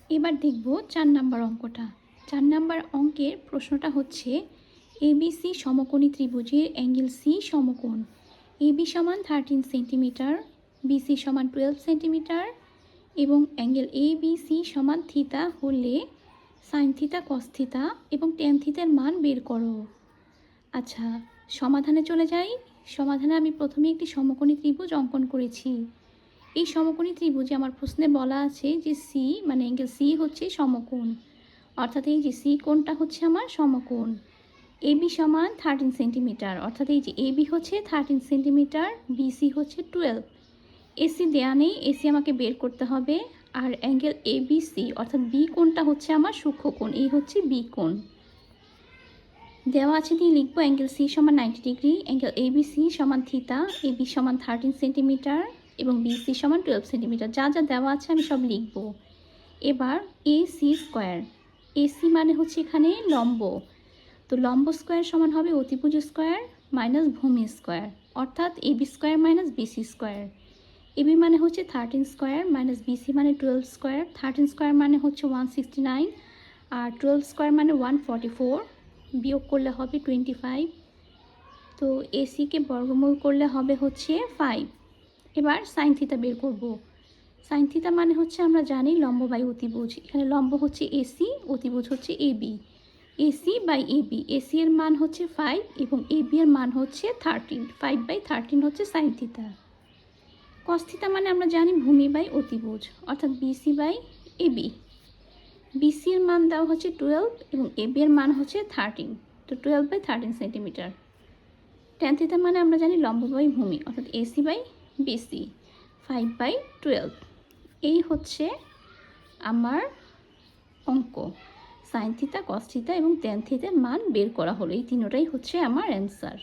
এবার দেখব 4 নাম্বার অঙ্কটা। 4 নাম্বার অঙ্কের প্রশ্নটা হচ্ছে এবিসি সমকোণী ত্রিভুজের অ্যাঙ্গেল সি সমকোণ। এবি সমান 13 সেন্টিমিটার, বিসি সমান 12 সেন্টিমিটার এবং অ্যাঙ্গেল এবিসি সমান থিতা হলে সাইন থিতা কস থিতা এবং ট্যান থিতার মান বের করো। আচ্ছা, সমাধানে চলে যাই। সমাধানে আমি প্রথমে একটি সমকোণী ত্রিভুজ অঙ্কন করেছি। এই সমকোণী ত্রিভুজে আমার প্রশ্নে বলা আছে যে সি মানে অ্যাঙ্গেল সি হচ্ছে সমকোণ, অর্থাৎ এই যে সি কোণটা হচ্ছে আমার সমকোণ। এবি সমান 13 সেন্টিমিটার, অর্থাৎ এই যে এবি হচ্ছে 13 সেন্টিমিটার, বিসি হচ্ছে 12। এসি দেয়া নেই, এসি আমাকে বের করতে হবে। আর অ্যাঙ্গেল এবিসি অর্থাৎ বি কোণটা হচ্ছে আমার সূক্ষ্মকোণ, এই হচ্ছে বি কোণ। দেওয়া আছে দিয়ে লিখবো অ্যাঙ্গেল সি সমান 90 ডিগ্রি, অ্যাঙ্গেল এবিসি সমান থিতা, এবি সমান 13 সেন্টিমিটার এবং বিসি সমান 12 সেন্টিমিটার। যা যা দেওয়া আছে আমি সব লিখব। এবার এসি স্কোয়ার, এসি মানে হচ্ছে এখানে লম্ব, তো লম্ব স্কোয়ার সমান হবে অতিভুজ স্কোয়ার মাইনাস ভূমি স্কোয়ার, অর্থাৎ AB square minus BC square. AB মানে হচ্ছে 13 স্কোয়ার মাইনাস বিসি মানে 12 স্কোয়ার। 13 স্কোয়ার মানে হচ্ছে 169 আর 12 স্কোয়ার মানে 144, বিয়োগ করলে হবে 25। তো এসিকে বর্গমূল করলে হবে হচ্ছে 5। এবার সাইন থিতা বের করব। সাইন থিতা মানে হচ্ছে আমরা জানি লম্ব বাই অতিভুজ, এখানে লম্ব হচ্ছে এসি, অতিভুজ হচ্ছে AB. AC by AB, AC এর মান হচ্ছে 5 এবং এবি এর মান হচ্ছে 13, 5/13 হচ্ছে সাইন থিতা। কস থিতা মানে আমরা জানি ভূমি বাই অতিভুজ, অর্থাৎ বিসি বাই এবি। বিসি এর মান দেওয়া হচ্ছে 12 এবং এবি এর মান হচ্ছে 13, তো 12/13 সেন্টিমিটার। ট্যান থিতা মানে আমরা জানি লম্ব বাই ভূমি, অর্থাৎ এসি বাই বিসি, 5/12। এই হচ্ছে আমার অঙ্ক। সাইন থিতা, কস থিতা এবং ট্যান থিতার মান বের করা হলো, এই তিনটাই হচ্ছে আমার অ্যান্সার।